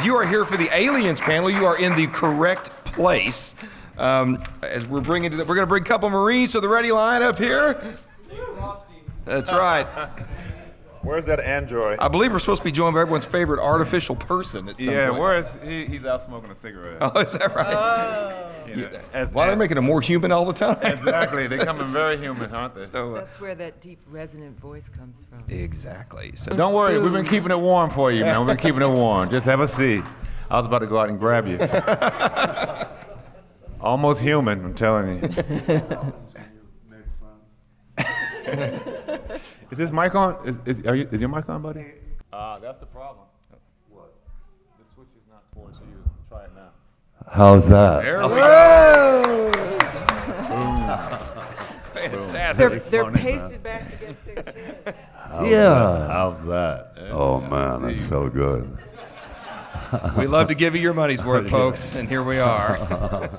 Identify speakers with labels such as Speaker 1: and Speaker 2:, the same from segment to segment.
Speaker 1: If you are here for the aliens panel, you are in the correct place. As we're going to bring a couple Marines to the ready line up here. That's right.
Speaker 2: Where's that android?
Speaker 1: I believe we're supposed to be joined by everyone's favorite artificial person at some point.
Speaker 2: Where is he's out smoking a cigarette.
Speaker 1: Oh, is that right? Why are they making him more human all the time?
Speaker 2: Exactly. They're coming very human, aren't they?
Speaker 1: So,
Speaker 3: that's where that deep resonant voice comes from.
Speaker 1: Exactly. So
Speaker 2: don't worry, we've been keeping it warm for you, man. We've been keeping it warm. Just have a seat. I was about to go out and grab you. Almost human, I'm telling you. Is this mic on? Is your mic on, buddy? That's the problem. What? The switch is not towards you. Try it now.
Speaker 4: How's that?
Speaker 1: There we go. Fantastic.
Speaker 3: They're pasted back against their chest.
Speaker 4: How's that? Oh man, that's so good.
Speaker 1: We love to give you your money's worth, folks, and here we are.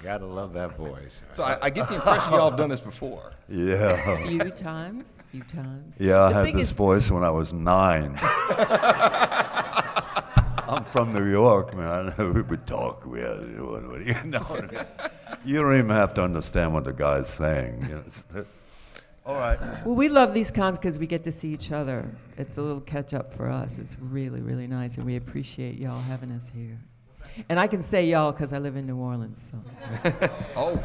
Speaker 2: Gotta love that voice.
Speaker 1: So I get the impression y'all have done this before.
Speaker 4: Yeah.
Speaker 3: A few times.
Speaker 4: Yeah, I had this voice when I was 9. I'm from New York, man. We would talk. You don't even have to understand what the guy's saying. You know, all right.
Speaker 3: Well, we love these cons because we get to see each other. It's a little catch up for us. It's really, really nice, and we appreciate y'all having us here. And I can say y'all because I live in New Orleans. So.
Speaker 1: Oh.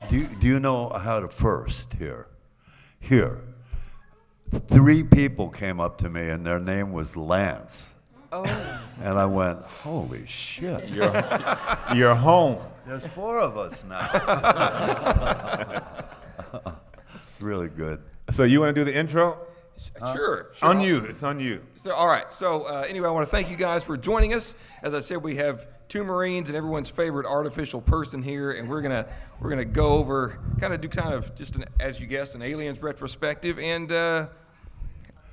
Speaker 4: Do you know how to first here? Here. 3 people came up to me, and their name was Lance.
Speaker 3: Oh.
Speaker 4: And I went, holy shit.
Speaker 2: You're home.
Speaker 4: There's 4 of us now. Really good.
Speaker 2: So you want to do the intro?
Speaker 1: Sure.
Speaker 2: On you. It's on you.
Speaker 1: So, all right. So anyway, I want to thank you guys for joining us. As I said, we have 2 Marines and everyone's favorite artificial person here, and we're gonna go over, kind of just as you guessed, an aliens retrospective. And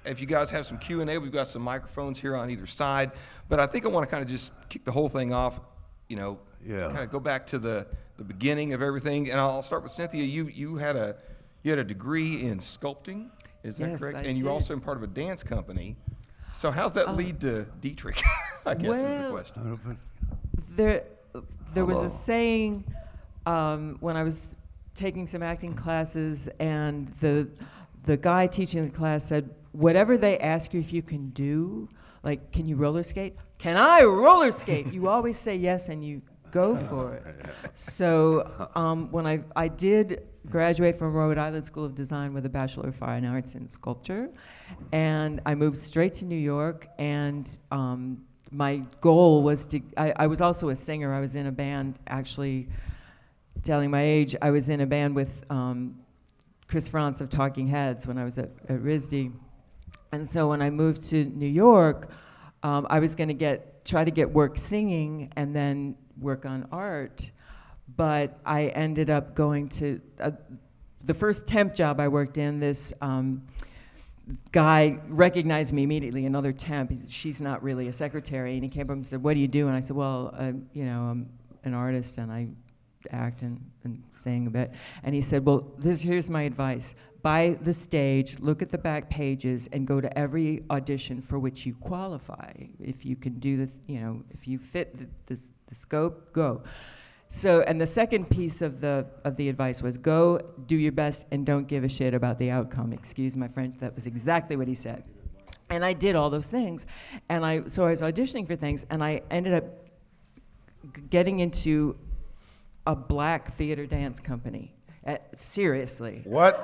Speaker 1: if you guys have some Q&A, we've got some microphones here on either side. But I think I want to kind of just kick the whole thing off. Kind of go back to the beginning of everything. And I'll start with Cynthia. You had a degree in sculpting. Is that correct? And you're also part of a dance company. So how's that lead to Dietrich? I guess is the question.
Speaker 3: There was a saying when I was taking some acting classes, and the guy teaching the class said, whatever they ask you if you can do, like, can you roller skate? Can I roller skate? You always say yes and you go for it. So when I did graduate from Rhode Island School of Design with a Bachelor of Fine Arts in Sculpture, and I moved straight to New York, and my goal was I was also a singer. I was in a band, actually, telling my age, I was in a band with Chris Frantz of Talking Heads when I was at RISD. And so when I moved to New York, I was going to try to get work singing and then work on art. But I ended up going to the first temp job I worked in. This guy recognized me immediately, another temp. She's not really a secretary. And he came up and said, what do you do? And I said, well, I'm an artist and I act and sing a bit. And he said, well, here's my advice. Buy the stage, look at the back pages, and go to every audition for which you qualify. If you can do this, if you fit the scope, go. So, and the second piece of the advice was go do your best and don't give a shit about the outcome. Excuse my French, that was exactly what he said. And I did all those things. And so I was auditioning for things, and I ended up getting into a black theater dance company. Seriously.
Speaker 2: What?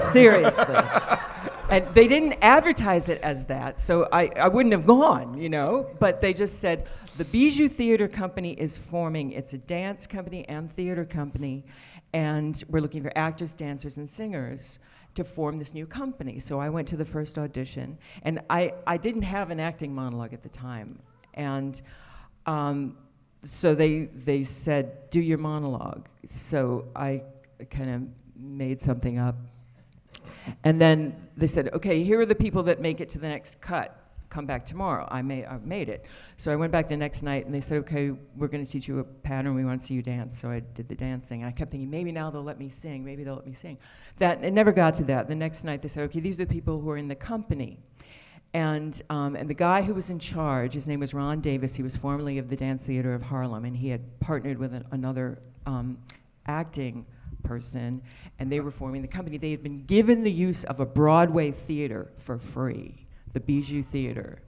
Speaker 3: Seriously. And they didn't advertise it as that, so I wouldn't have gone, but they just said, the Bijou Theater Company is forming. It's a dance company and theater company, and we're looking for actors, dancers, and singers to form this new company. So I went to the first audition, and I didn't have an acting monologue at the time. And so they said, do your monologue. So I kind of made something up. And then they said, okay, here are the people that make it to the next cut. Come back tomorrow. I made it. So I went back the next night, and they said, okay, we're going to teach you a pattern. We want to see you dance. So I did the dancing. And I kept thinking, maybe now they'll let me sing. Maybe they'll let me sing. It never got to that. The next night, they said, okay, these are the people who are in the company. And the guy who was in charge, his name was Ron Davis. He was formerly of the Dance Theater of Harlem, and he had partnered with another acting person, and they were forming the company. They had been given the use of a Broadway theater for free, the Bijou Theater,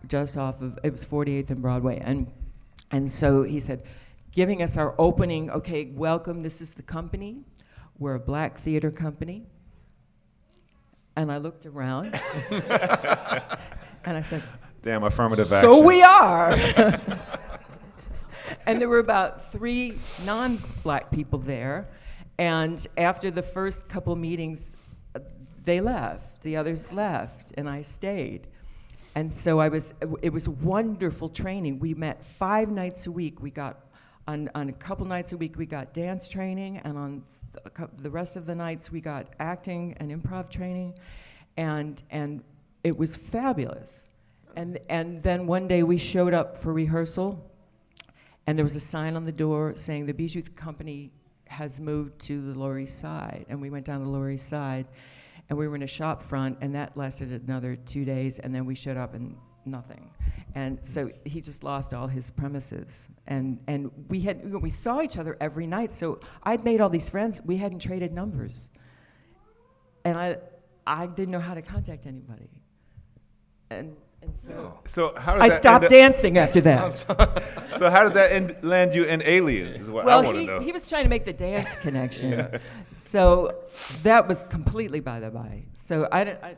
Speaker 3: just off of, it was 48th and Broadway. And so he said, giving us our opening, okay, welcome, this is the company. We're a black theater company. And I looked around, and I said,
Speaker 2: Damn, affirmative action.
Speaker 3: so we are. And there were about 3 non-black people there. And after the first couple meetings, they left. The others left, and I stayed. And so it was wonderful training. We met 5 nights a week. We got, on a couple nights a week, we got dance training, and on the rest of the nights, we got acting and improv training. And it was fabulous. And then one day we showed up for rehearsal, and there was a sign on the door saying the Bijou Company has moved to the Lower East Side. And we went down to the Lower East Side, and we were in a shop front, and that lasted another 2 days, and then we showed up and nothing. And so he just lost all his premises. And we saw each other every night, so I'd made all these friends. We hadn't traded numbers. And I didn't know how to contact anybody. And
Speaker 2: So how did
Speaker 3: I
Speaker 2: that
Speaker 3: stopped dancing after that.
Speaker 2: So how did that land you in Aliens? Is what I want to know.
Speaker 3: He was trying to make the dance connection. So that was completely by the by. So I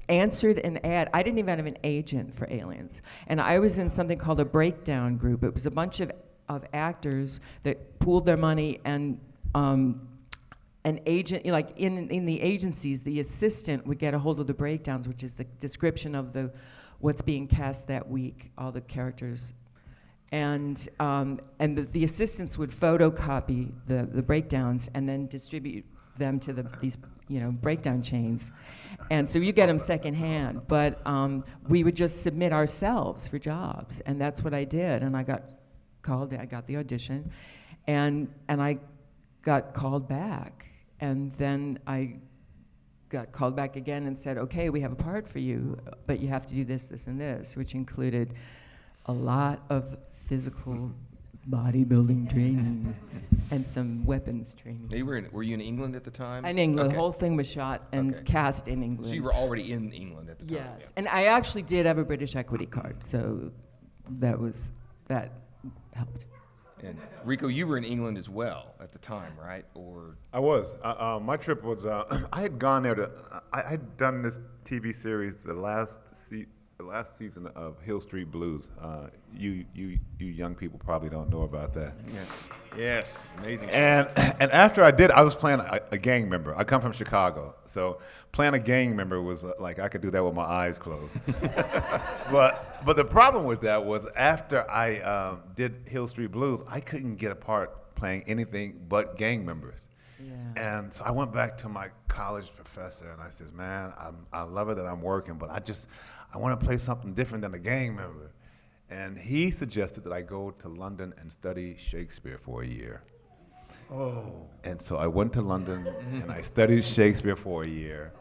Speaker 3: answered an ad. I didn't even have an agent for Aliens. And I was in something called a breakdown group. It was a bunch of actors that pooled their money, and an agent, like in the agencies, the assistant would get a hold of the breakdowns, which is the description of what's being cast that week, all the characters. And the assistants would photocopy the breakdowns and then distribute them to these breakdown chains. And so you get them secondhand, but we would just submit ourselves for jobs, and that's what I did. And I got called, I got the audition, and I got called back. And then I got called back again and said, okay, we have a part for you, but you have to do this, this, and this, which included a lot of physical bodybuilding training and some weapons training.
Speaker 1: Were you in England at the time?
Speaker 3: In England.
Speaker 1: Okay.
Speaker 3: The whole thing was shot and cast in England.
Speaker 1: So you were already in England at the time?
Speaker 3: Yes. Yeah. And I actually did have a British equity card, so that helped.
Speaker 1: And Ricco, you were in England as well at the time, right? Or
Speaker 2: I was. My trip was. I had gone there I had done this TV series, the last season of Hill Street Blues. You young people probably don't know about that.
Speaker 1: Yes, amazing.
Speaker 2: And after I did, I was playing a gang member. I come from Chicago, so playing a gang member was like I could do that with my eyes closed. But the problem with that was after I did Hill Street Blues, I couldn't get a part playing anything but gang members. Yeah. And so I went back to my college professor and I said, man, I love it that I'm working, but I want to play something different than a gang member. And he suggested that I go to London and study Shakespeare for a year. Oh. And so I went to London and I studied Shakespeare for a year.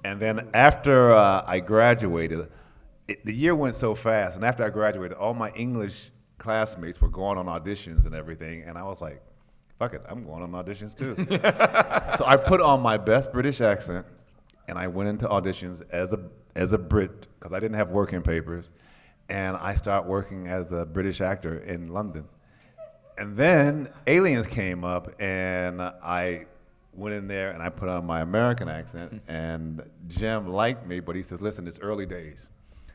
Speaker 2: And then after I graduated, the year went so fast. And after I graduated, all my English classmates were going on auditions and everything. And I was like, fuck it, I'm going on auditions too. So I put on my best British accent and I went into auditions as a Brit, because I didn't have working papers, and I started working as a British actor in London. And then Aliens came up, and I went in there and I put on my American accent, and Jim liked me, but he says, listen, it's early days,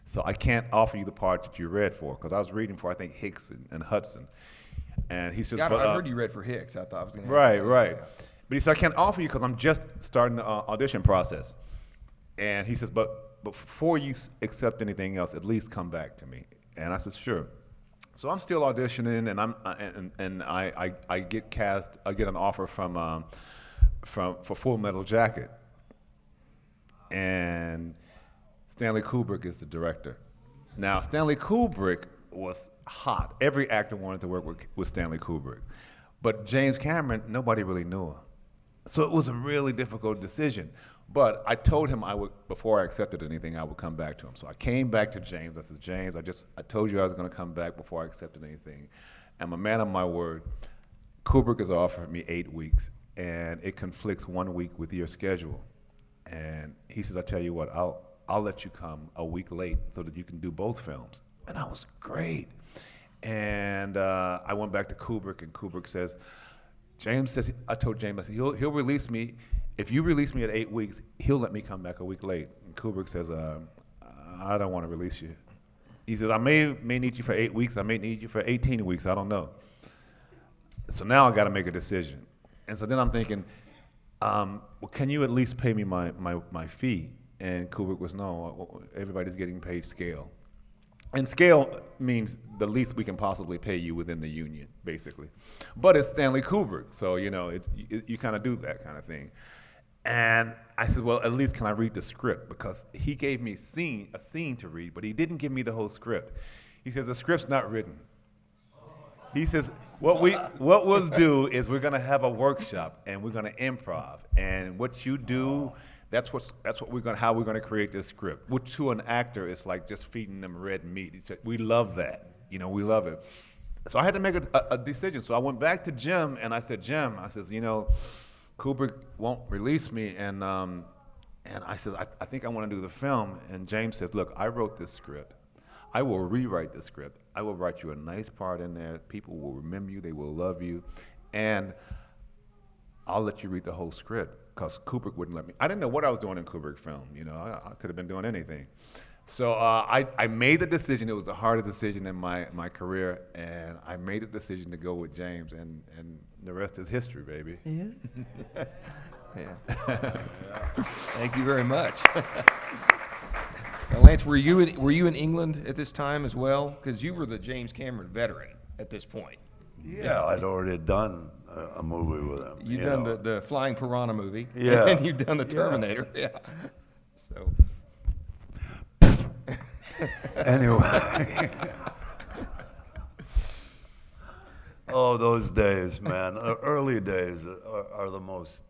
Speaker 2: so I can't offer you the part that you read for, because I was reading for, I think, Hicks and Hudson. And he says,
Speaker 1: I heard you read for Hicks. I thought I was going to.
Speaker 2: Right. But he said, I can't offer you because I'm just starting the audition process. And he says, but before you accept anything else, at least come back to me. And I said, sure. So I'm still auditioning, and I get cast. I get an offer for Full Metal Jacket, and Stanley Kubrick is the director. Now Stanley Kubrick was hot. Every actor wanted to work with Stanley Kubrick, but James Cameron, nobody really knew him. So it was a really difficult decision. But I told him before I accepted anything, I would come back to him. So I came back to James. I said, James, I told you I was going to come back before I accepted anything. I'm a man of my word. Kubrick has offered me 8 weeks, and it conflicts 1 week with your schedule. And he says, I tell you what, I'll let you come a week late so that you can do both films. And I was great. And I went back to Kubrick, and Kubrick says, James says, I told James, I said, he'll release me. If you release me at 8 weeks, he'll let me come back a week late. And Kubrick says, I don't want to release you. He says, I may need you for 8 weeks. I may need you for 18 weeks. I don't know. So now I got to make a decision. And so then I'm thinking, well, can you at least pay me my fee? And Kubrick was, no, everybody's getting paid scale. And scale means the least we can possibly pay you within the union, basically. But it's Stanley Kubrick, so you kind of do that kind of thing. And I said, well, at least can I read the script? Because he gave me a scene to read, but he didn't give me the whole script. He says, the script's not written. He says, what we'll do is we're gonna have a workshop and we're gonna improv. And what you do, that's how we're gonna create this script. Which to an actor is like just feeding them red meat. We love that, we love it. So I had to make a decision. So I went back to Jim and I said, Jim, Kubrick won't release me, and I said, I think I want to do the film. And James says, look, I wrote this script. I will rewrite the script. I will write you a nice part in there. People will remember you. They will love you. And I'll let you read the whole script, because Kubrick wouldn't let me. I didn't know what I was doing in Kubrick film. I could have been doing anything. So I made the decision. It was the hardest decision in my career, and I made the decision to go with James, and the rest is history, baby.
Speaker 3: Yeah.
Speaker 1: Yeah. Thank you very much. Now, Lance, were you in England at this time as well? Because you were the James Cameron veteran at this point.
Speaker 4: Yeah, I'd already done a movie with him.
Speaker 1: You've done the Flying Piranha movie.
Speaker 4: Yeah.
Speaker 1: And you've done the Terminator. Yeah. So.
Speaker 4: Anyway. Oh, those days, man. Early days are the most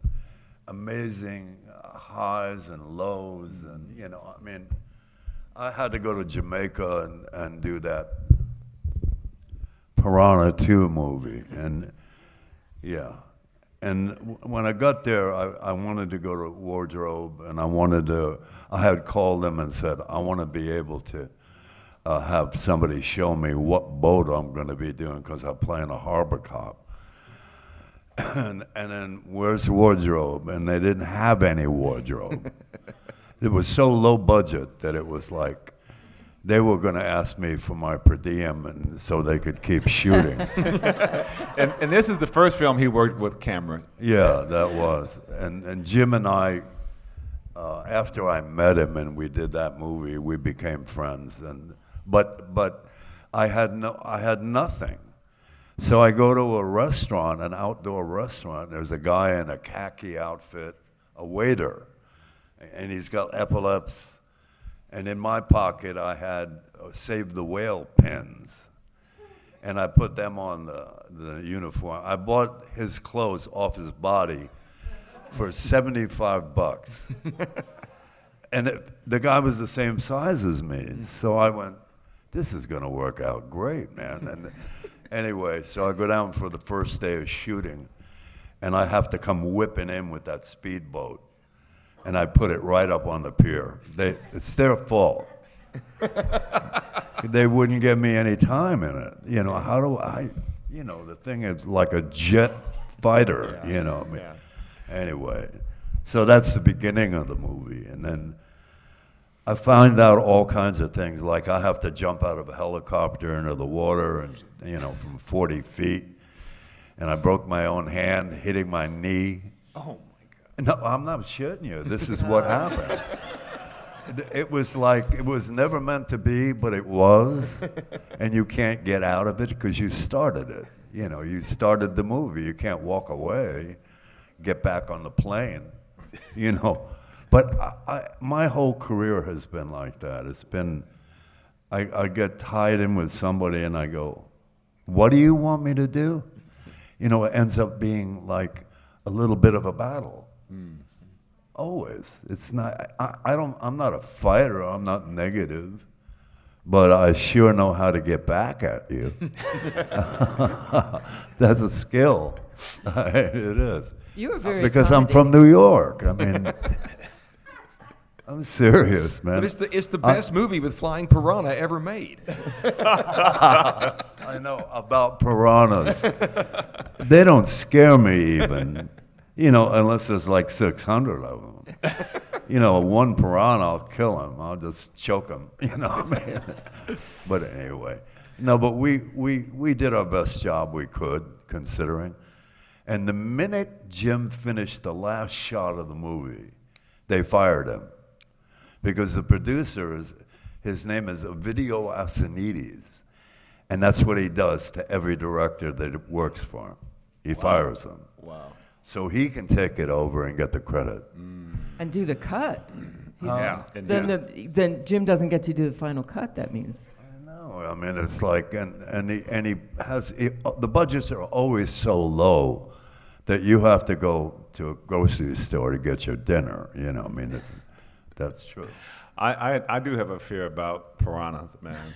Speaker 4: amazing highs and lows. And, I had to go to Jamaica and do that Piranha 2 movie. And, yeah. And when I got there, I wanted to go to wardrobe, and I had called them and said, I want to be able to have somebody show me what boat I'm going to be doing, because I'm playing a harbor cop. And then, where's wardrobe? And they didn't have any wardrobe. It was so low budget that it was like they were going to ask me for my per diem, and so they could keep shooting.
Speaker 2: And this is the first film he worked with Cameron.
Speaker 4: Yeah, that was. And Jim and I, after I met him and we did that movie, we became friends. But I had nothing. So I go to a restaurant, an outdoor restaurant. There's a guy in a khaki outfit, a waiter, and he's got epaulets. And in my pocket, I had Save the Whale pins. And I put them on the uniform. I bought his clothes off his body for $75. And the guy was the same size as me. So I went, this is going to work out great, man. And anyway, so I go down for the first day of shooting, and I have to come whipping in with that speedboat. And I put it right up on the pier. It's their fault. They wouldn't give me any time in it. How do I, the thing is like a jet fighter,
Speaker 1: Yeah.
Speaker 4: Anyway, so that's the beginning of the movie. And then I found out all kinds of things, like I have to jump out of a helicopter into the water and, from 40 feet. And I broke my own hand hitting my knee.
Speaker 1: Oh.
Speaker 4: No, I'm not shitting you. This is what happened. It was like, it was never meant to be, but it was. And you can't get out of it because you started it. You started the movie. You can't walk away, get back on the plane, But my whole career has been like that. It's been, I get tied in with somebody and I go, what do you want me to do? It ends up being like a little bit of a battle. Always. It's not. I'm not a fighter. I'm not negative, but I sure know how to get back at you. That's a skill. It is.
Speaker 3: You were very
Speaker 4: because I'm from New York. I mean, I'm serious, man.
Speaker 1: But it's the best movie with flying piranha ever made.
Speaker 4: I know about piranhas. They don't scare me even, unless there's like 600 of them. One piranha, I'll kill him. I'll just choke him. What I mean? But anyway, no. But we did our best job we could, considering. And the minute Jim finished the last shot of the movie, they fired him. Because the producer, his name is Ovidio Asinides, and that's what he does to every director that works for him. He fires them.
Speaker 2: Wow.
Speaker 4: So he can take it over and get the credit.
Speaker 3: And do the cut.
Speaker 1: Yeah.
Speaker 3: Then Jim doesn't get to do the final cut, that means.
Speaker 4: I know. I mean, it's like, and he has, the budgets are always so low that you have to go to a grocery store to get your dinner. I mean, that's true.
Speaker 2: I do have a fear about piranhas, man.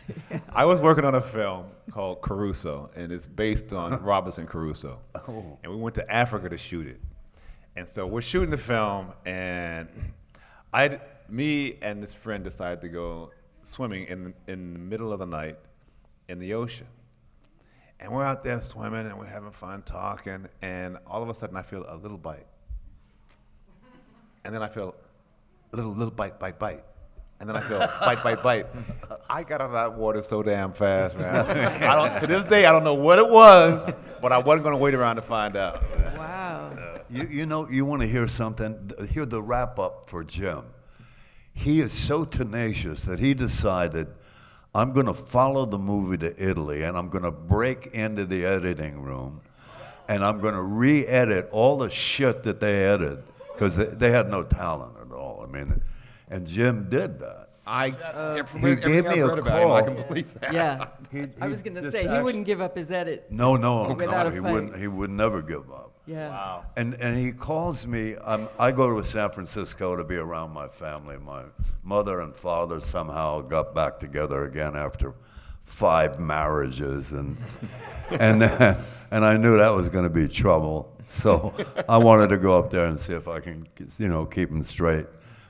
Speaker 2: I was working on a film called Caruso, and it's based on Robinson Crusoe.
Speaker 4: Oh.
Speaker 2: And we went to Africa to shoot it. And so we're shooting the film, and me and this friend decided to go swimming in the middle of the night in the ocean. And we're out there swimming, and we're having fun talking, and all of a sudden I feel a little bite. And then I feel a little bite. And then I feel bite. I got out of that water so damn fast, man. To this day, I don't know what it was, but I wasn't going to wait around to find out.
Speaker 3: Wow.
Speaker 4: You want to hear something? Hear the wrap up for Jim. He is so tenacious that he decided, I'm going to follow the movie to Italy, and I'm going to break into the editing room, and I'm going to re-edit all the shit that they edited, because they had no talent at all. I mean, and Jim did that.
Speaker 1: He
Speaker 4: gave me a call.
Speaker 1: I can believe that.
Speaker 3: Yeah. I was going to say, he wouldn't give up his edit.
Speaker 4: No,
Speaker 3: Without a
Speaker 4: he
Speaker 3: fight.
Speaker 4: wouldn't. He would never give up.
Speaker 3: Yeah.
Speaker 2: Wow.
Speaker 4: And he calls me. I go to San Francisco to be around my family. My mother and father somehow got back together again after 5 marriages, and I knew that was going to be trouble. So I wanted to go up there and see if I can, keep them straight.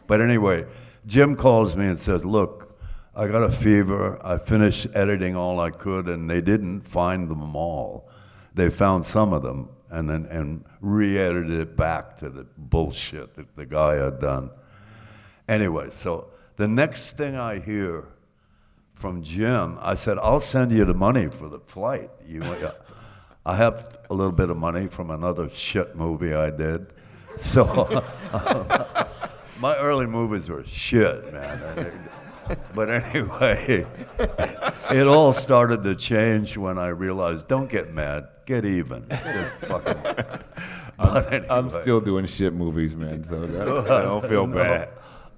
Speaker 4: But anyway, Jim calls me and says, "Look, I got a fever. I finished editing all I could, and they didn't find them all. They found some of them." And re-edited it back to the bullshit that the guy had done. Anyway, so the next thing I hear from Jim, I said, "I'll send you the money for the flight. I have a little bit of money from another shit movie I did." So my early movies were shit, man. But anyway, it all started to change when I realized, don't get mad, get even. Just fucking.
Speaker 2: I'm still doing shit movies, man, so I don't feel bad.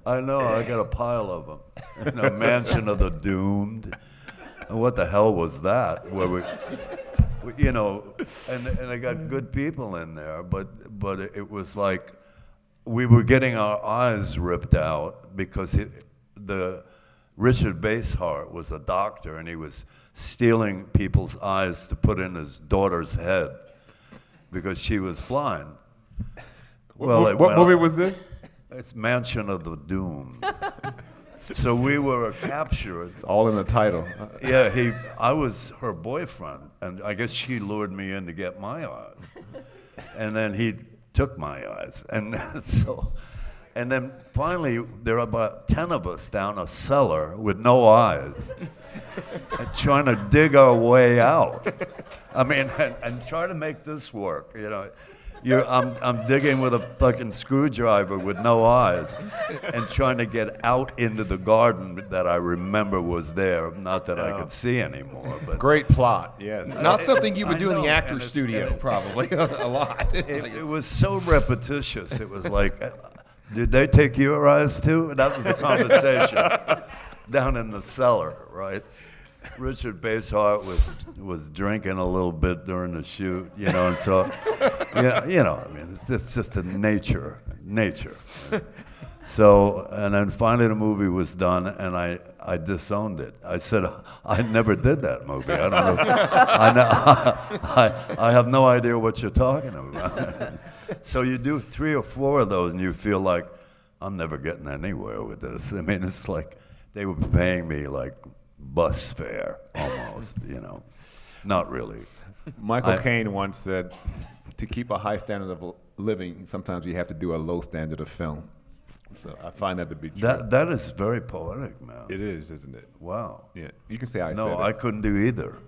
Speaker 4: I know, I got a pile of them. In a Mansion of the Doomed. And what the hell was that? Where and I got good people in there, but it was like we were getting our eyes ripped out because Richard Basehart was a doctor, and he was stealing people's eyes to put in his daughter's head because she was blind.
Speaker 2: What movie was this?
Speaker 4: It's Mansion of the Doomed. So we were captured.
Speaker 2: It's all in the title.
Speaker 4: Yeah, I was her boyfriend, and I guess she lured me in to get my eyes. And then he took my eyes. And then finally, there are about 10 of us down a cellar with no eyes, and trying to dig our way out. I mean, and try to make this work. I'm digging with a fucking screwdriver with no eyes, and trying to get out into the garden that I remember was there. Not that I could see anymore. But
Speaker 2: great plot, yes.
Speaker 1: Not something you would do in the
Speaker 4: know,
Speaker 1: actor's studio, probably a lot.
Speaker 4: it was so repetitious. It was like, did they take your eyes too? That was the conversation down in the cellar, right? Richard Basehart was drinking a little bit during the shoot, and so Yeah, I mean, it's just the nature. So, and then finally the movie was done, and I disowned it. I said, I never did that movie. I don't know. I have no idea what you're talking about. So you do 3 or 4 of those, and you feel like, I'm never getting anywhere with this. I mean, it's like they were paying me like bus fare, almost, Not really.
Speaker 2: Michael Caine once said, to keep a high standard of living, sometimes you have to do a low standard of film. So I find that to be true.
Speaker 4: That is very poetic, man.
Speaker 2: It is, isn't it?
Speaker 4: Wow.
Speaker 2: Yeah, you can say I said it.
Speaker 4: No, I couldn't do either.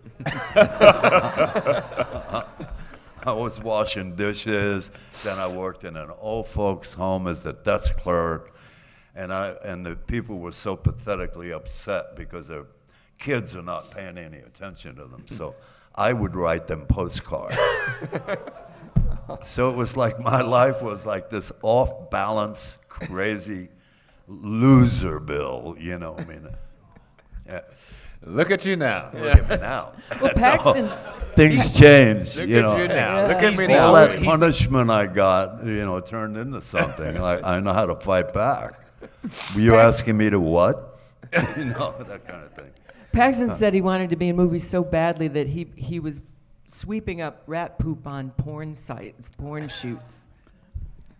Speaker 4: I was washing dishes, then I worked in an old folks' home as a desk clerk, and the people were so pathetically upset because their kids are not paying any attention to them. So I would write them postcards. So it was like my life was like this off-balance, crazy loser bill, I mean. Yeah.
Speaker 2: Look at you now.
Speaker 4: Look at me now.
Speaker 3: Well, Paxton,
Speaker 4: Things change,
Speaker 2: Look at you now.
Speaker 3: Yeah.
Speaker 2: Look at me
Speaker 4: All
Speaker 2: now.
Speaker 4: that punishment I got, turned into something. I know how to fight back. Were you asking me to what? That kind of thing.
Speaker 3: Paxton said he wanted to be in movies so badly that he was sweeping up rat poop on porn sites, porn shoots.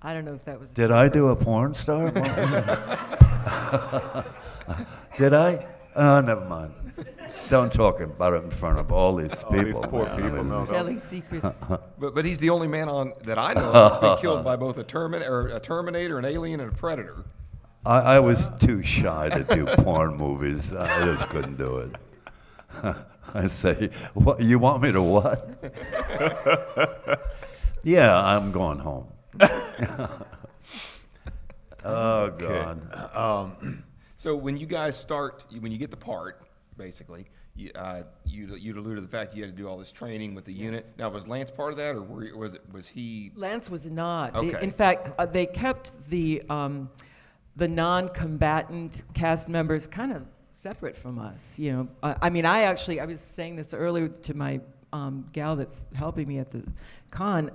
Speaker 3: I don't know if that was.
Speaker 4: Did I do a porn star? Did I? Oh, never mind. Don't talk about it in front of all these people.
Speaker 2: These poor
Speaker 4: man.
Speaker 2: people. No.
Speaker 3: Telling secrets.
Speaker 1: But he's the only man that I know of that's been killed by both a Terminator, an alien, and a Predator.
Speaker 4: I was too shy to do porn movies. I just couldn't do it. I say, what, you want me to what? Yeah, I'm going home. Oh, God.
Speaker 1: So when you guys when you get the part, basically, you alluded to the fact you had to do all this training with the unit. Now, was Lance part of that, or was he?
Speaker 3: Lance was not.
Speaker 1: Okay.
Speaker 3: In fact, they kept the non-combatant cast members kind of separate from us. I mean, I was saying this earlier to my gal that's helping me at the con.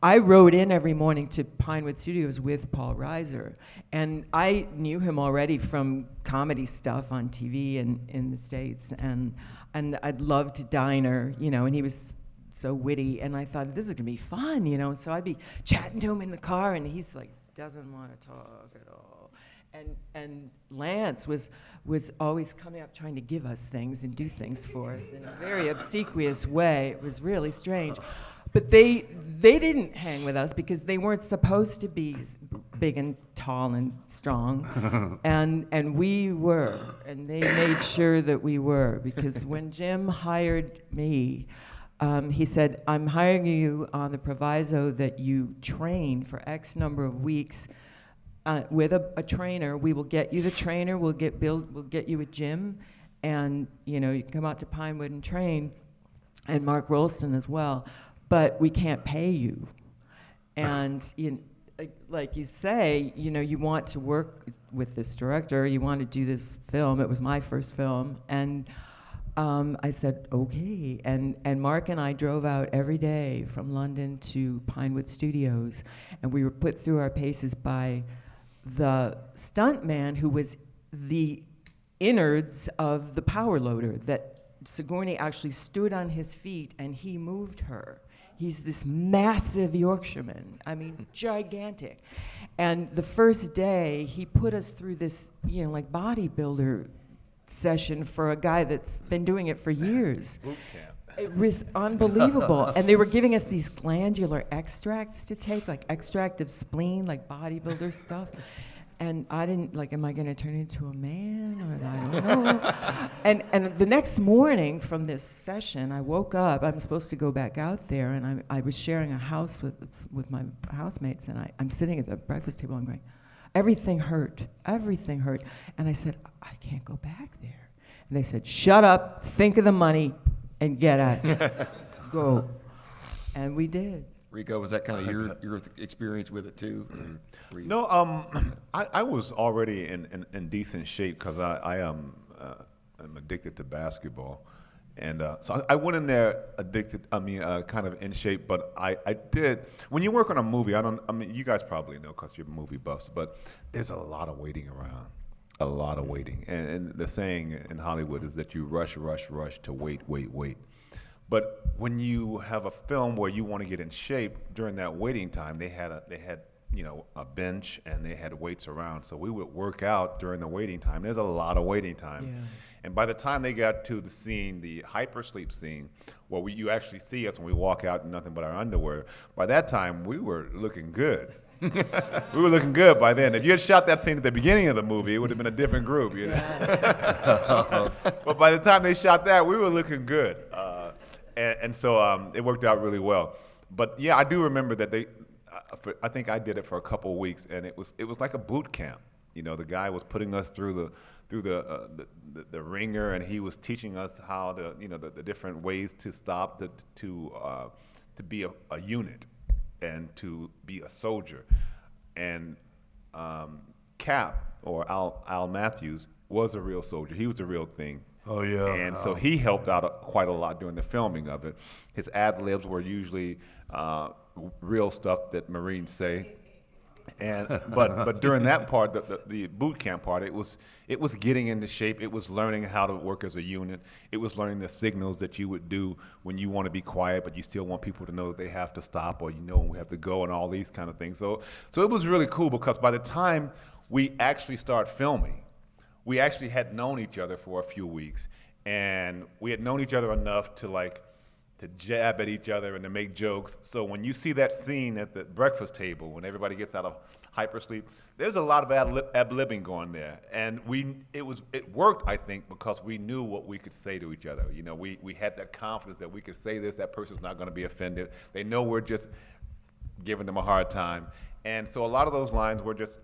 Speaker 3: I rode in every morning to Pinewood Studios with Paul Reiser, and I knew him already from comedy stuff on TV and in the States, and I'd loved Diner, and he was so witty, and I thought, this is gonna be fun, so I'd be chatting to him in the car, and he's like, doesn't want to talk at all. And Lance was always coming up trying to give us things and do things for us in a very obsequious way. It was really strange. But they didn't hang with us because they weren't supposed to be big and tall and strong. and we were. And they made sure that we were. Because when Jim hired me, he said, I'm hiring you on the proviso that you train for X number of weeks with a trainer. We will get you the trainer. We'll get you a gym, and you can come out to Pinewood and train, and Mark Rolston as well. But we can't pay you. And like you say, you want to work with this director. You want to do this film. It was my first film, and I said, okay. And Mark and I drove out every day from London to Pinewood Studios, and we were put through our paces by the stuntman who was the innards of the power loader, that Sigourney actually stood on his feet and he moved her. He's this massive Yorkshireman, gigantic. And the first day, he put us through this, like bodybuilder session for a guy that's been doing it for years.
Speaker 2: Boot camp.
Speaker 3: It was unbelievable. And they were giving us these glandular extracts to take, like extract of spleen, like bodybuilder stuff. And I didn't, am I going to turn into a man? Or I don't know. And the next morning from this session, I woke up. I'm supposed to go back out there, and I was sharing a house with my housemates, and I'm sitting at the breakfast table, and I'm going, everything hurt. And I said, I can't go back there. And they said, shut up, think of the money, and get at it. Go. And we did.
Speaker 1: Ricco, was that kind of your experience with it too?
Speaker 2: No, I was already in decent shape because I am addicted to basketball, And so I went in there addicted, kind of in shape, but I did. When you work on a movie, you guys probably know because you're movie buffs, but there's a lot of waiting around. A lot of waiting. And the saying in Hollywood is that you rush to wait. But when you have a film where you want to get in shape during that waiting time, they had a bench and they had weights around. So we would work out during the waiting time. There's a lot of waiting time.
Speaker 3: Yeah.
Speaker 2: And by the time they got to the scene, the hypersleep scene, where you actually see us when we walk out in nothing but our underwear, by that time we were looking good. We were looking good by then. If you had shot that scene at the beginning of the movie, it would have been a different group, you know. But by the time they shot that, we were looking good, and so it worked out really well. But yeah, I do remember that I think I did it for a couple of weeks, and it was like a boot camp. You know, the guy was putting us through the ringer, and he was teaching us how to, the different ways to stop to be a unit. And to be a soldier. And Cap, or Al Matthews, was a real soldier. He was the real thing.
Speaker 4: Oh, yeah.
Speaker 2: And so he helped out quite a lot during the filming of it. His ad-libs were usually real stuff that Marines say. But during that part, the boot camp part, it was getting into shape. It was learning how to work as a unit. It was learning the signals that you would do when you want to be quiet, but you still want people to know that they have to stop, or when we have to go, and all these kind of things. So it was really cool, because by the time we actually start filming, we actually had known each other for a few weeks, and we had known each other enough to jab at each other and to make jokes. So when you see that scene at the breakfast table, when everybody gets out of hypersleep, there's a lot of ad-libbing going there. And it worked, I think, because we knew what we could say to each other. We had that confidence that we could say this, that person's not going to be offended. They know we're just giving them a hard time. And so a lot of those lines were just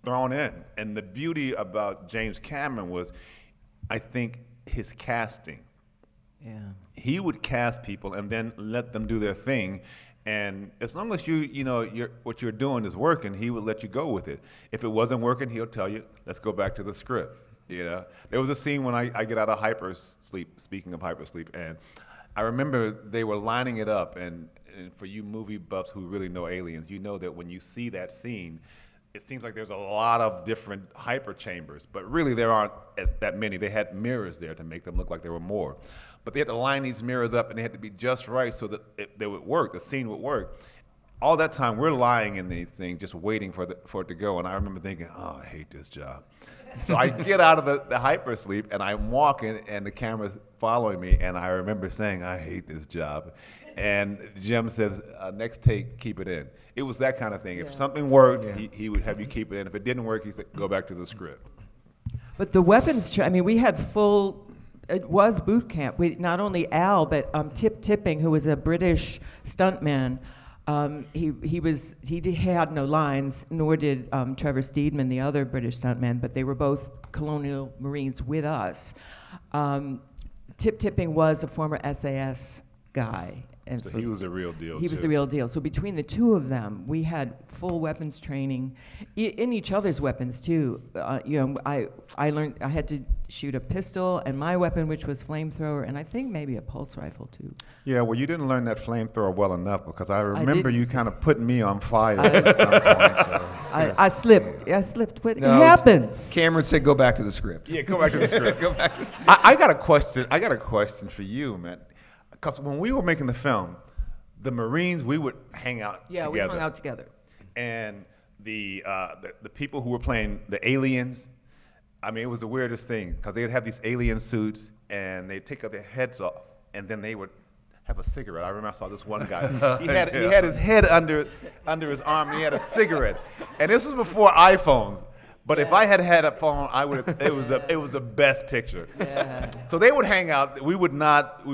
Speaker 2: thrown in. And the beauty about James Cameron was, I think, his casting.
Speaker 3: Yeah.
Speaker 2: He would cast people and then let them do their thing, and as long as what you're doing is working, he would let you go with it. If it wasn't working, he'll tell you, let's go back to the script. There was a scene when I get out of hypersleep, speaking of hypersleep, and I remember they were lining it up, and for you movie buffs who really know aliens, you know that when you see that scene, it seems like there's a lot of different hyper chambers, but really there aren't that many. They had mirrors there to make them look like there were more. But they had to line these mirrors up, and they had to be just right so that they would work, the scene would work. All that time, we're lying in these things, just waiting for it to go, and I remember thinking, oh, I hate this job. So I get out of the hypersleep, and I'm walking, and the camera's following me, and I remember saying, I hate this job. And Jim says, next take, keep it in. It was that kind of thing. If something worked, he would have you keep it in. If it didn't work, he said, go back to the script. But
Speaker 3: the weapons, we had it was boot camp. Not only Al, but Tip Tipping, who was a British stuntman. He had no lines, nor did Trevor Steedman, the other British stuntman, but they were both Colonial Marines with us. Tip Tipping was a former SAS guy. And
Speaker 2: so he was a real deal.
Speaker 3: He was the real deal. So between the two of them, we had full weapons training in each other's weapons too. I learned I had to shoot a pistol and my weapon, which was flamethrower, and I think maybe a pulse rifle too.
Speaker 2: Yeah, well, you didn't learn that flamethrower well enough, because I remember you kind of putting me on fire at some point. So.
Speaker 3: I slipped, but it happens.
Speaker 1: Cameron said, "Go back to the script."
Speaker 2: Yeah, go back to the script.
Speaker 1: Go back.
Speaker 2: I got a question. I got a question for you, man. Because when we were making the film, the Marines, we would hang out together.
Speaker 3: Yeah, we hung out together.
Speaker 2: And the people who were playing the aliens, it was the weirdest thing, because they'd have these alien suits, and they'd take their heads off, and then they would have a cigarette. I remember I saw this one guy. He had his head under his arm, and he had a cigarette. And this was before iPhones. But if I had a phone, I would. It was the best picture.
Speaker 3: Yeah.
Speaker 2: So they would hang out. We would not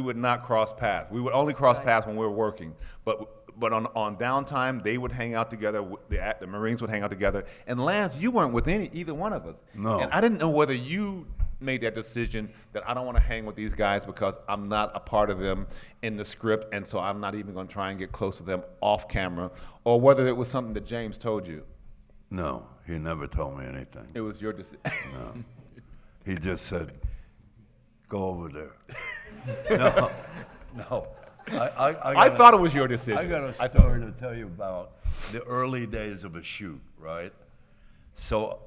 Speaker 2: cross paths. We would only cross paths when we were working. But on downtime, they would hang out together. The Marines would hang out together. And Lance, you weren't with either one of us.
Speaker 4: No.
Speaker 2: And I didn't know whether you made that decision that I don't want to hang with these guys because I'm not a part of them in the script, and so I'm not even going to try and get close to them off camera, or whether it was something that James told you.
Speaker 4: No, he never told me anything.
Speaker 2: It was your decision.
Speaker 4: No. He just said, go over there. No, no.
Speaker 2: I thought it was your decision.
Speaker 4: I got a story to tell you about the early days of a shoot, right? So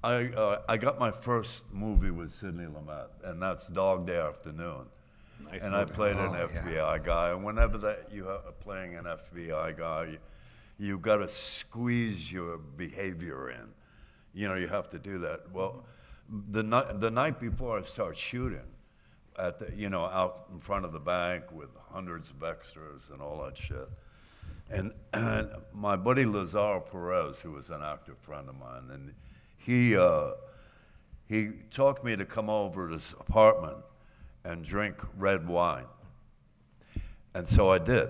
Speaker 4: I got my first movie with Sidney Lumet, and that's Dog Day Afternoon.
Speaker 2: Nice
Speaker 4: and
Speaker 2: movie.
Speaker 4: I played an FBI guy, and whenever you are playing an FBI guy, you got to squeeze your behavior in. You know, you have to do that. Well, the night before I start shooting, at the, you know, out in front of the bank with hundreds of extras and all that shit. And my buddy Lazar Perez, who was an actor friend of mine, and he talked me to come over to his apartment and drink red wine. And so I did.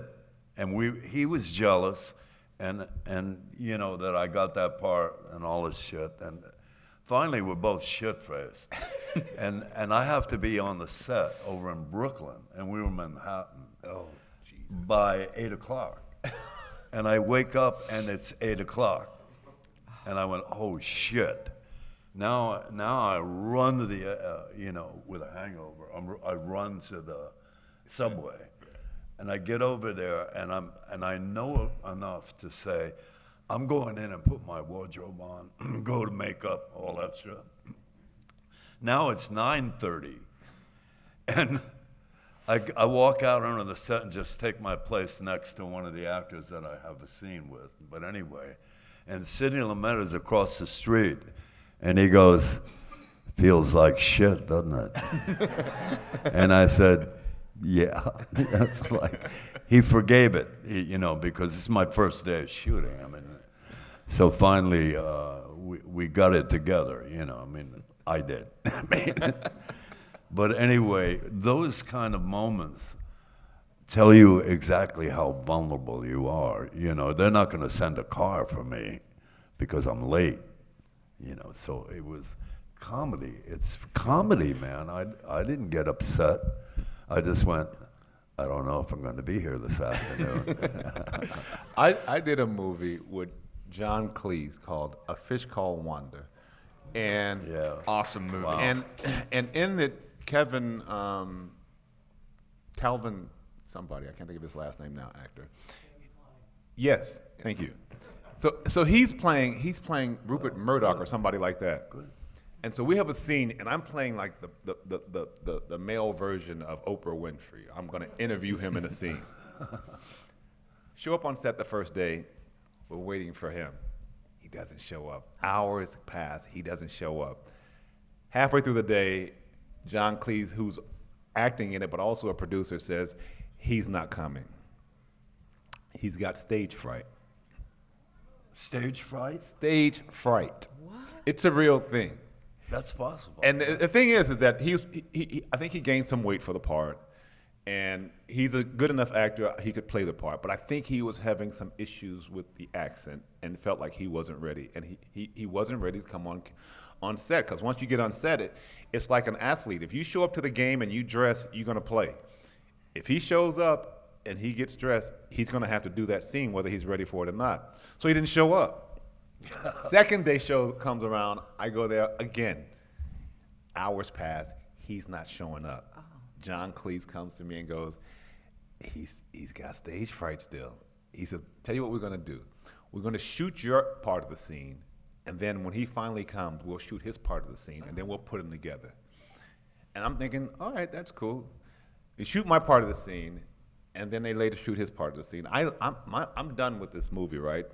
Speaker 4: And he was jealous and you know, that I got that part and all this shit. And finally, we're both shit-faced. and I have to be on the set over in Brooklyn, and we were in Manhattan.
Speaker 2: Oh, Jesus.
Speaker 4: By 8 o'clock. And I wake up, and it's 8 o'clock. And I went, oh, shit. Now I run to the, you know, with a hangover, I run to the subway. And I get over there, and I know enough to say, I'm going in and put my wardrobe on, go to makeup, all that shit. Now it's 9:30, and I walk out onto the set and just take my place next to one of the actors that I have a scene with. But anyway, and Sidney Lumet is across the street, and he goes, feels like shit, doesn't it? And I said, yeah, that's like, he forgave it, you know, because it's my first day of shooting. I mean, so finally, we got it together, you know, I mean, I did. I mean, but anyway, those kind of moments tell you exactly how vulnerable you are. You know, they're not going to send a car for me because I'm late, you know, so it was comedy. It's comedy, man. I didn't get upset. I just went, I don't know if I'm going to be here this afternoon.
Speaker 2: I did a movie with John Cleese called A Fish Called Wanda. And
Speaker 4: Yeah.
Speaker 1: Awesome movie.
Speaker 4: Wow.
Speaker 2: and in it, Calvin, somebody, I can't think of his last name now, actor. Yes, thank you. So he's playing Rupert Murdoch or somebody like that.
Speaker 4: Good.
Speaker 2: And so we have a scene, and I'm playing like the male version of Oprah Winfrey. I'm going to interview him in a scene. Show up on set the first day. We're waiting for him. He doesn't show up. Hours pass. He doesn't show up. Halfway through the day, John Cleese, who's acting in it but also a producer, says he's not coming. He's got stage fright.
Speaker 4: Stage fright?
Speaker 2: Stage fright. What? It's a real thing.
Speaker 4: That's possible.
Speaker 2: And the thing is that I think he gained some weight for the part, and he's a good enough actor, he could play the part, but I think he was having some issues with the accent and felt like he wasn't ready, and he wasn't ready to come on set, because once you get on set, it's like an athlete. If you show up to the game and you dress, you're going to play. If he shows up and he gets dressed, he's going to have to do that scene whether he's ready for it or not. So he didn't show up. Second day show comes around, I go there again. Hours pass, he's not showing up. Oh. John Cleese comes to me and goes, he's got stage fright still. He says, tell you what we're gonna do. We're gonna shoot your part of the scene, and then when he finally comes, we'll shoot his part of the scene, and then we'll put them together. And I'm thinking, all right, that's cool. They shoot my part of the scene, and then they later shoot his part of the scene. I'm done with this movie, right?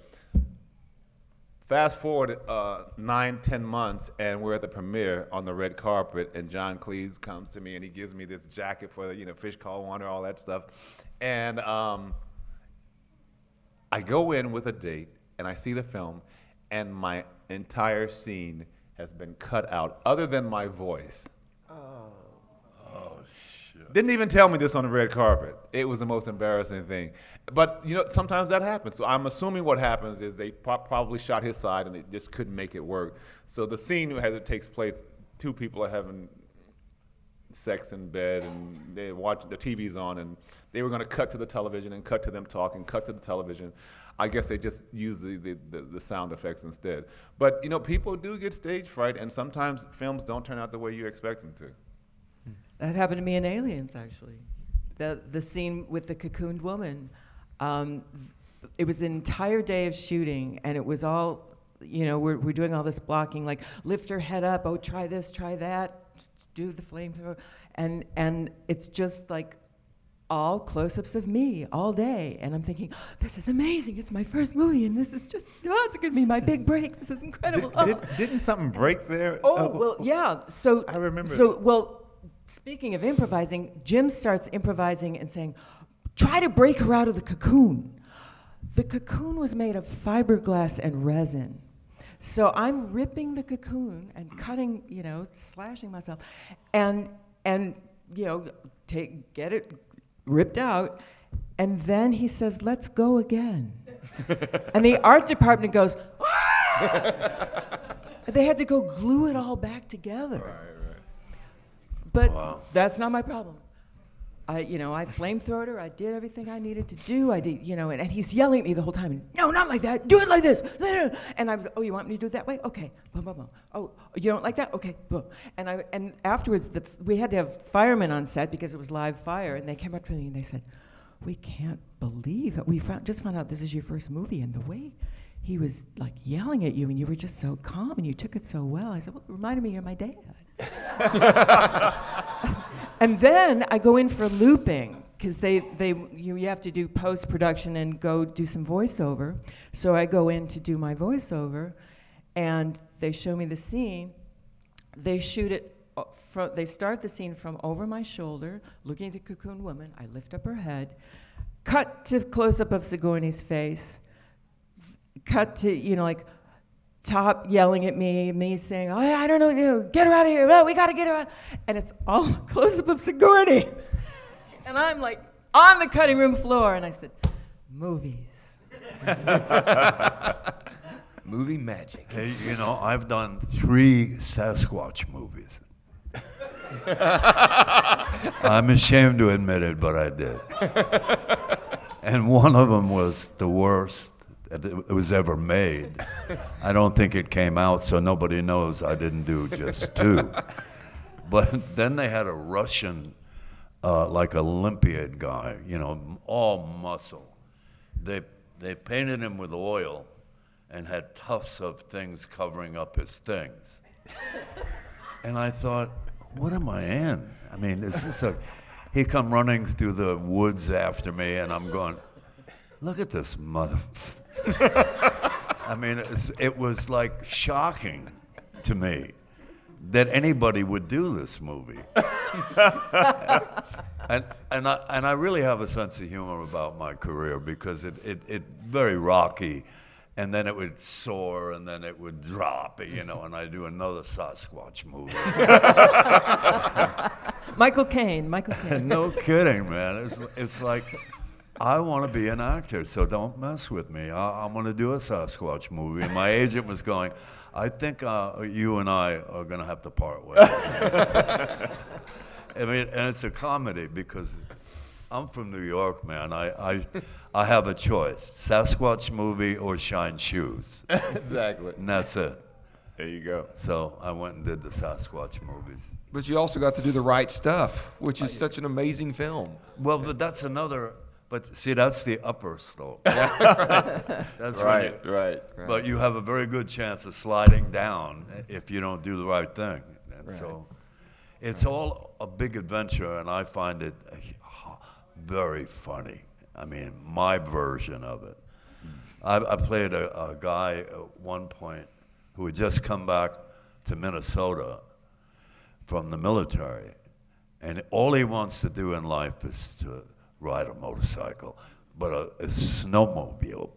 Speaker 2: Fast forward 9-10 months, and we're at the premiere on the red carpet, and John Cleese comes to me and he gives me this jacket for Fish Called Wanda, all that stuff, and I go in with a date, and I see the film, and my entire scene has been cut out, other than my voice.
Speaker 4: Oh, shit.
Speaker 2: Didn't even tell me this on the red carpet. It was the most embarrassing thing. But, sometimes that happens. So I'm assuming what happens is they probably shot his side and they just couldn't make it work. So the scene as it takes place, two people are having sex in bed and they watch the TV's on, and they were going to cut to the television and cut to them talking, cut to the television. I guess they just use the sound effects instead. But, people do get stage fright, and sometimes films don't turn out the way you expect them to.
Speaker 3: That happened to me in Aliens, actually. The scene with the cocooned woman. It was an entire day of shooting, and it was all, we're doing all this blocking, like lift her head up, oh, try this, try that, do the flamethrower, and it's just like all close-ups of me all day, and I'm thinking, this is amazing, it's my first movie, and this is just, it's gonna be my big break, this is incredible.
Speaker 2: Didn't something break there?
Speaker 3: Well, yeah, so.
Speaker 2: I remember.
Speaker 3: So, well, speaking of improvising, Jim starts improvising and saying, try to break her out of the cocoon. The cocoon was made of fiberglass and resin. So I'm ripping the cocoon and cutting, slashing myself, and get it ripped out, and then he says, let's go again. And the art department goes, ah! They had to go glue it all back together.
Speaker 2: Right.
Speaker 3: But that's not my problem. I flamethrowed her. I did everything I needed to do. I did, and he's yelling at me the whole time. No, not like that. Do it like this. And I was, oh, you want me to do it that way? Okay. Boom, boom, boom. Oh, you don't like that? Okay. Boom. And afterwards, we had to have firemen on set because it was live fire, and they came up to me and they said, we can't believe it. We just found out this is your first movie, and the way he was like yelling at you, and you were just so calm, and you took it so well. I said, well, it reminded me of my dad. And then I go in for looping because you have to do post-production and go do some voiceover. So I go in to do my voiceover, and they show me the scene. They shoot it. They start the scene from over my shoulder, looking at the cocoon woman. I lift up her head, cut to close-up of Sigourney's face, cut to Top yelling at me saying, oh, I don't know, get her out of here, well, we gotta get her out. And it's all close-up of Sigourney. And I'm like on the cutting room floor, and I said, movies.
Speaker 1: Movie magic.
Speaker 4: Hey, I've done 3 Sasquatch movies. I'm ashamed to admit it, but I did. And one of them was the worst it was ever made. I don't think it came out, so nobody knows I didn't do just 2. But then they had a Russian, like Olympiad guy, all muscle. They painted him with oil and had tufts of things covering up his things. And I thought, what am I in? I mean, it's just he come running through the woods after me, and I'm going, look at this mother. I mean, it was like shocking to me that anybody would do this movie. and I really have a sense of humor about my career because it very rocky, and then it would soar, and then it would drop, and I do another Sasquatch movie.
Speaker 3: Michael Caine.
Speaker 4: No kidding, man. It's like, I want to be an actor, so don't mess with me. I'm going to do a Sasquatch movie. And my agent was going, I think you and I are going to have to part ways. I mean, and it's a comedy because I'm from New York, man. I have a choice: Sasquatch movie or Shine Shoes.
Speaker 2: Exactly.
Speaker 4: And that's it.
Speaker 2: There you go.
Speaker 4: So I went and did the Sasquatch movies.
Speaker 1: But you also got to do The Right Stuff, which is such an amazing film.
Speaker 4: Well, but that's another. But see, that's the upper slope. That's
Speaker 2: right.
Speaker 4: But you have a very good chance of sliding down if you don't do the right thing. And so it's all a big adventure, and I find it very funny. I mean, my version of it. I played a guy at one point who had just come back to Minnesota from the military, and all he wants to do in life is to ride a motorcycle, but a snowmobile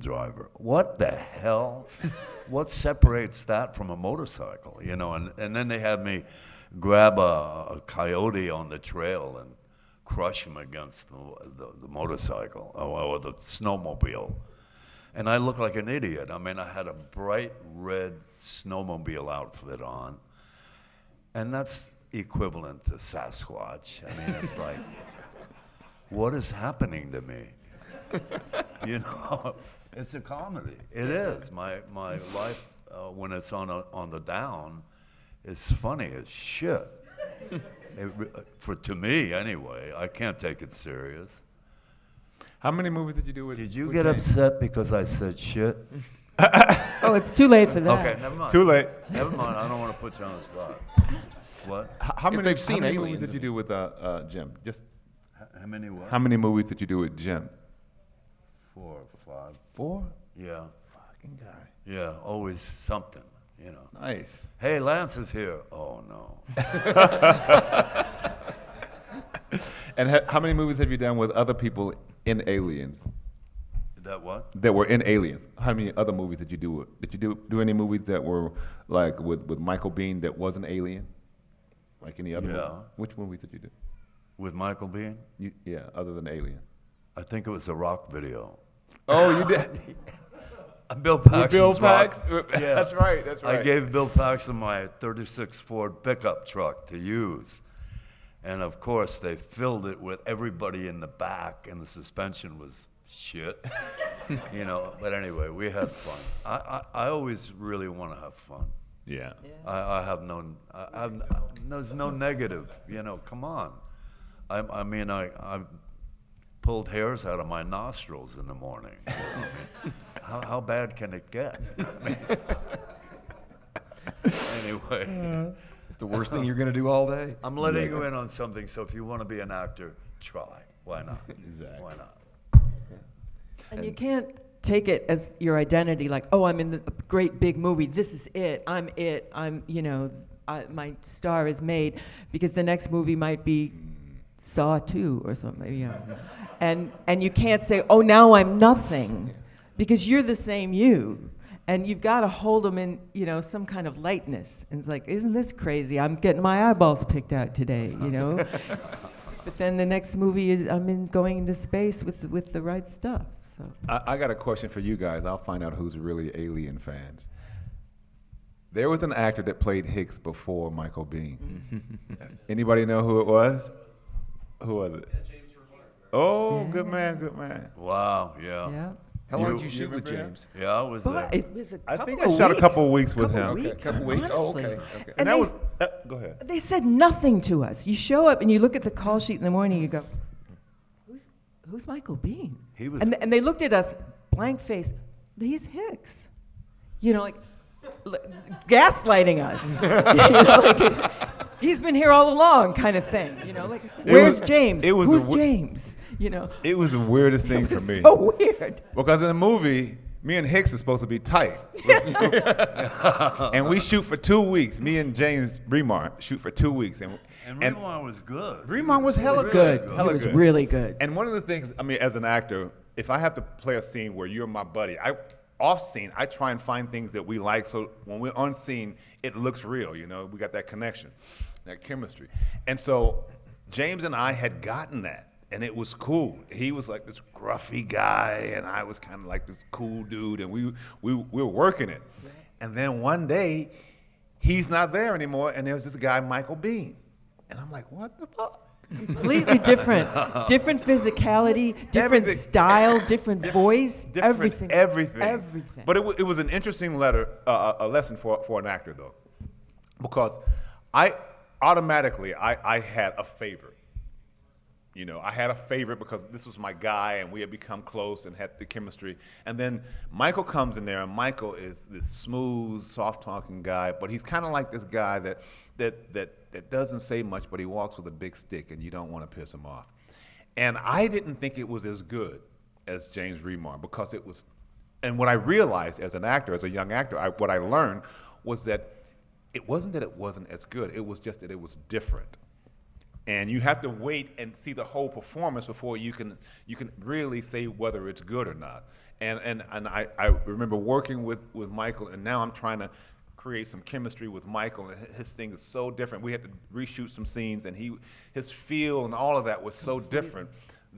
Speaker 4: driver. What the hell? What separates that from a motorcycle? And then they had me grab a coyote on the trail and crush him against the motorcycle or the snowmobile. And I looked like an idiot. I mean, I had a bright red snowmobile outfit on, and that's equivalent to Sasquatch. I mean, it's like, what is happening to me? It's a comedy. It is. My life, when it's on the down, is funny as shit. To me, anyway. I can't take it serious.
Speaker 2: How many movies did you do with?
Speaker 4: Did you
Speaker 2: with
Speaker 4: get
Speaker 2: James?
Speaker 4: upset because I said shit?
Speaker 3: Oh, it's too late for that.
Speaker 4: Okay, never mind.
Speaker 2: Too late.
Speaker 4: Never mind. I don't want to put you on the spot. What?
Speaker 2: How many?
Speaker 1: they've seen
Speaker 2: how many
Speaker 1: Aliens,
Speaker 2: movies did you do with Jim? Just
Speaker 4: How many what?
Speaker 2: how many movies did you do with Jim?
Speaker 4: 4 or 5.
Speaker 2: 4.
Speaker 4: Yeah.
Speaker 2: Fucking guy.
Speaker 4: Yeah, always something, you know.
Speaker 2: Nice.
Speaker 4: Hey, Lance is here. Oh, no.
Speaker 2: And how many movies have you done with other people in Aliens?
Speaker 4: That what?
Speaker 2: That were in Aliens. How many other movies did you do? Did you do any movies that were like with Michael Biehn that was an alien? Like any other?
Speaker 4: Yeah.
Speaker 2: Movie? Which movies did you do?
Speaker 4: With Michael Biehn?
Speaker 2: Yeah, other than Alien.
Speaker 4: I think it was a rock video.
Speaker 2: Oh, you did.
Speaker 4: Bill Paxton's
Speaker 2: Bill
Speaker 4: rock.
Speaker 2: Pax- That's right. That's right.
Speaker 4: I gave Bill Paxton my 36 Ford pickup truck to use. And of course, they filled it with everybody in the back, and the suspension was shit. You know, but anyway, we had fun. I always really want to have fun.
Speaker 2: Yeah.
Speaker 4: I have no, there's no negative, you know, come on. I mean, I pulled hairs out of my nostrils in the morning. You know, I mean, how bad can it get? I mean, anyway.
Speaker 1: It's the worst thing you're going to do all day.
Speaker 4: I'm letting you in on something, so if you want to be an actor, try. Why not?
Speaker 2: Exactly.
Speaker 4: Why not?
Speaker 3: And you can't take it as your identity, like, oh, I'm in the great big movie. This is it. I'm it. I'm, you know, my star is made, because the next movie might be Saw 2 or something. You know. And you can't say, oh, now I'm nothing, because you're the same you. And you've got to hold them in, you know, some kind of lightness. And it's like, isn't this crazy? I'm getting my eyeballs picked out today, you know. But then the next movie is going into space with the right stuff. So
Speaker 2: I got a question for you guys. I'll find out who's really Alien fans. There was an actor that played Hicks before Michael Biehn. Anybody know who it was? Who was it? Oh,
Speaker 3: Yeah.
Speaker 2: good man, good man.
Speaker 4: Wow, yeah.
Speaker 3: yeah.
Speaker 1: How long
Speaker 4: You-
Speaker 1: did you shoot with
Speaker 2: remember him?
Speaker 1: James?
Speaker 4: Yeah, I was there.
Speaker 3: But it was a
Speaker 2: I
Speaker 3: couple
Speaker 2: think
Speaker 3: of
Speaker 2: I shot a
Speaker 3: weeks.
Speaker 2: couple of weeks with
Speaker 3: Couple
Speaker 2: him.
Speaker 3: of
Speaker 1: Okay,
Speaker 3: weeks,
Speaker 1: couple weeks. Oh,
Speaker 3: honestly.
Speaker 1: okay.
Speaker 2: And
Speaker 3: And
Speaker 2: that
Speaker 3: they,
Speaker 2: was, go ahead.
Speaker 3: they said nothing to us. You show up and you look at the call sheet in the morning, you go, who's Michael Biehn?
Speaker 4: He was-
Speaker 3: And they looked at us, blank face, he's Hicks. You know, like, gaslighting us. You know, like, he's been here all along, kind of thing. You know, like, where's James?
Speaker 2: it was
Speaker 3: Who's
Speaker 2: a
Speaker 3: James? You know,
Speaker 2: It was the weirdest thing
Speaker 3: it
Speaker 2: for
Speaker 3: was
Speaker 2: me.
Speaker 3: so weird.
Speaker 2: Because in the movie, me and Hicks are supposed to be tight. And we shoot for 2 weeks. Me and James Remar shoot for 2 weeks. And
Speaker 4: Remar was good.
Speaker 2: Remar was hella
Speaker 3: It was
Speaker 2: good.
Speaker 3: good.
Speaker 2: Hella
Speaker 3: It was
Speaker 2: good.
Speaker 3: really good.
Speaker 2: And one of the things, I mean, as an actor, if I have to play a scene where you're my buddy, off scene, I try and find things that we like, so when we're on scene, it looks real, you know, we got that connection, that chemistry. And so James and I had gotten that, and it was cool. He was like this gruffy guy, and I was kind of like this cool dude, and we were working it. And then one day, he's not there anymore, and there's this guy, Michael Biehn. And I'm like, what the fuck?
Speaker 3: Completely different physicality, different
Speaker 2: Everything.
Speaker 3: style, different voice,
Speaker 2: Different
Speaker 3: everything.
Speaker 2: everything. But it was an interesting a lesson for an actor, though, because I had a favorite. You know, I had a favorite because this was my guy, and we had become close and had the chemistry. And then Michael comes in there, and Michael is this smooth, soft-talking guy, but he's kind of like this guy that doesn't say much, but he walks with a big stick, and you don't want to piss him off. And I didn't think it was as good as James Remar, because it was. And what I realized as an actor, as a young actor, what I learned was that it wasn't that it wasn't as good. It was just that it was different. And you have to wait and see the whole performance before you can really say whether it's good or not. And I remember working with Michael, and now I'm trying to create some chemistry with Michael, and his thing is so different. We had to reshoot some scenes, and his feel and all of that was so different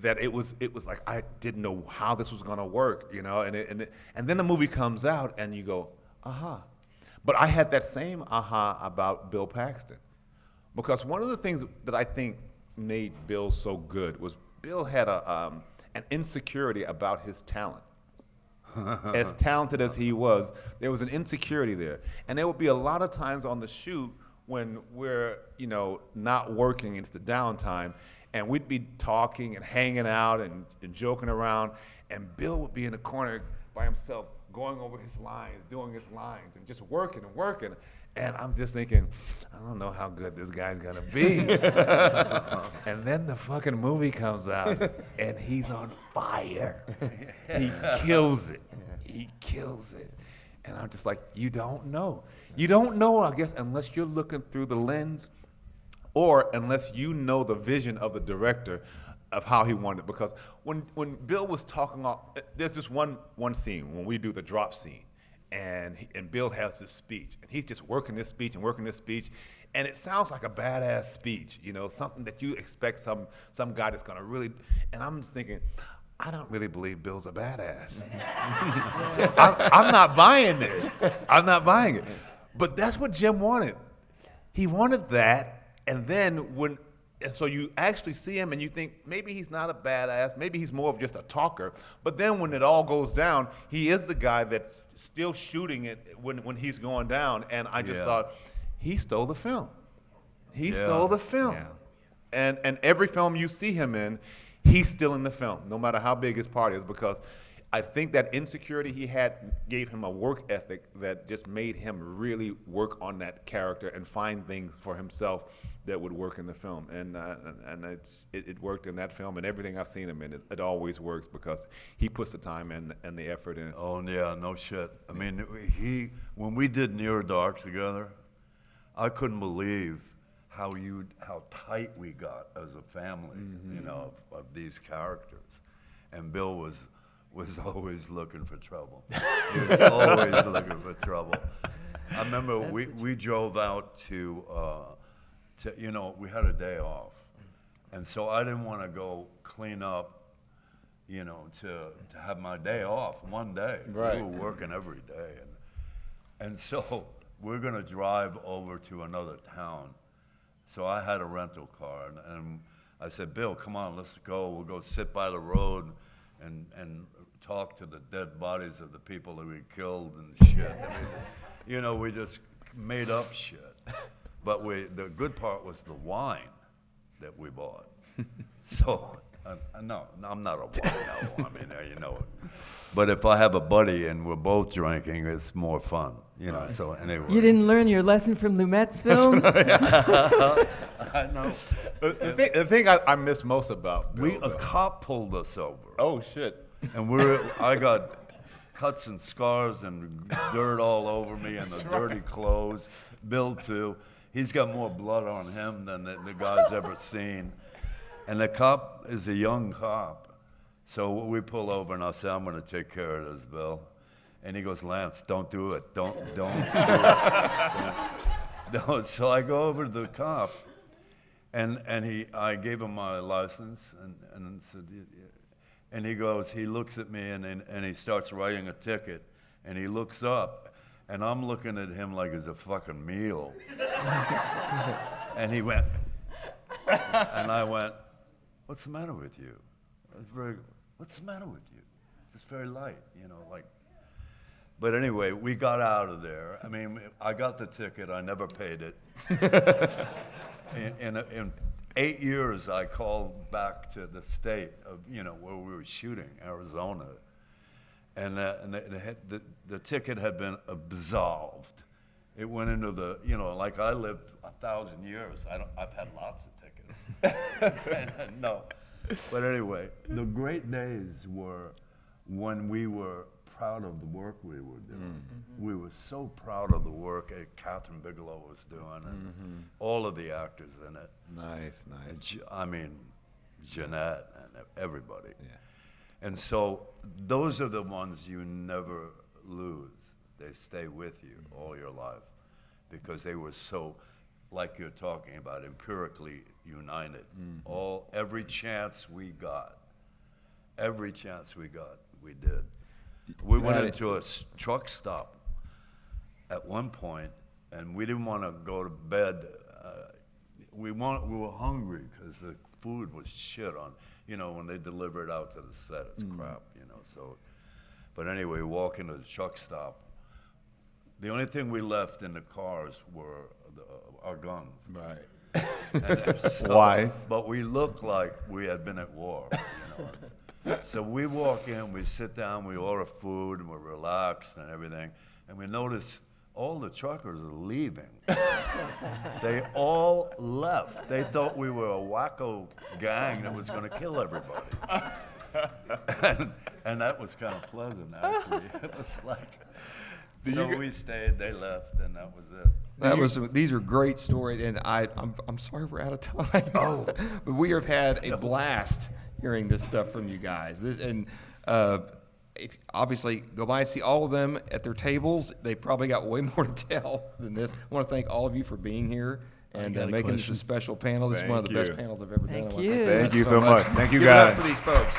Speaker 2: that it was like I didn't know how this was gonna work, you know. And then the movie comes out, and you go, aha. But I had that same aha about Bill Paxton. Because one of the things that I think made Bill so good was Bill had an insecurity about his talent. As talented as he was, there was an insecurity there. And there would be a lot of times on the shoot when we're, not working, it's the downtime, and we'd be talking and hanging out and joking around, and Bill would be in the corner by himself going over his lines, doing his lines, and just working and working. And I'm just thinking, I don't know how good this guy's gonna be. And then the fucking movie comes out, and he's on fire. He kills it. He kills it. And I'm just like, you don't know. You don't know, I guess, unless you're looking through the lens, or unless you know the vision of the director of how he wanted it. Because when Bill was talking, there's just one scene when we do the drop scene, and Bill has this speech, and he's just working this speech, and it sounds like a badass speech, something that you expect some guy that's gonna really. And I'm just thinking, I don't really believe Bill's a badass. I'm not buying this. I'm not buying it. But that's what Jim wanted. He wanted that, and then and so you actually see him and you think maybe he's not a badass, maybe he's more of just a talker. But then when it all goes down, he is the guy that's still shooting it when he's going down. And I just thought, he stole the film. He stole the film. Yeah. And every film you see him in, he's still in the film, no matter how big his part is, because I think that insecurity he had gave him a work ethic that just made him really work on that character and find things for himself that would work in the film. And it worked in that film, and everything I've seen him in, it always works because he puts the time and the effort in.
Speaker 4: Oh yeah, no shit. I mean, when we did Near Dark together, I couldn't believe how tight we got as a family, of these characters. And Bill was always looking for trouble. He was always looking for trouble. I remember we drove out to we had a day off, and so I didn't want to go clean up, to have my day off one day.
Speaker 2: Right.
Speaker 4: We were working every day, and so we're gonna drive over to another town. So I had a rental car, and I said, Bill, come on, let's go. We'll go sit by the road and talk to the dead bodies of the people that we killed and shit. I mean, we just made up shit. But the good part was the wine that we bought. So, no, I'm not a wino. I mean, you know it. But if I have a buddy and we're both drinking, it's more fun, Right. So anyway.
Speaker 3: You didn't learn your lesson from Lumet's film?
Speaker 4: I know.
Speaker 2: The thing I miss most about Bill,
Speaker 4: A cop pulled us over.
Speaker 2: Oh shit.
Speaker 4: And I got cuts and scars and dirt all over me and the dirty clothes. Bill too. He's got more blood on him than the guy's ever seen. And the cop is a young cop. So we pull over and I say, I'm gonna take care of this, Bill. And he goes, Lance, don't do it. Don't do it. Don't. So I go over to the cop and I gave him my license and said, and he looks at me and he starts writing a ticket and he looks up and I'm looking at him like it's a fucking meal. And he went, and I went, what's the matter with you? What's the matter with you? It's very light, like. But anyway, we got out of there. I mean, I got the ticket, I never paid it. In 8 years, I called back to the state of, where we were shooting, Arizona. And the ticket had been absolved. It went into the, like I lived 1,000 years. I've had lots of tickets. No. But anyway, the great days were when we were proud of the work we were doing. Mm-hmm. We were so proud of the work Catherine Bigelow was doing and all of the actors in it.
Speaker 2: Nice.
Speaker 4: And Jeanette and everybody. Yeah. And so those are the ones you never lose. They stay with you all your life because they were so, like you're talking about, empirically united. Every chance we got, we did. We went into a truck stop at one point, and we didn't want to go to bed. We were hungry because the food was shit on. When they deliver it out to the set, it's crap. So, but anyway, we walk into the truck stop. The only thing we left in the cars were our guns.
Speaker 2: Right.
Speaker 4: And so-
Speaker 2: Wise.
Speaker 4: But we looked like we had been at war. So we walk in, we sit down, we order food, and we're relaxed and everything, and we notice all the truckers are leaving. They all left. They thought we were a wacko gang that was going to kill everybody. And that was kind of pleasant, actually. It was like, so we stayed, they left, and that was it.
Speaker 1: These are great stories, and I'm sorry we're out of time. Oh, but we have had a blast hearing this stuff from you guys. Obviously, go by and see all of them at their tables. They probably got way more to tell than this. I want to thank all of you for being here and making this a special panel. This is one of the best panels I've ever done.
Speaker 3: Thank you.
Speaker 2: Thank you so much. Thank you,
Speaker 1: Give it up
Speaker 2: guys.
Speaker 1: for these folks.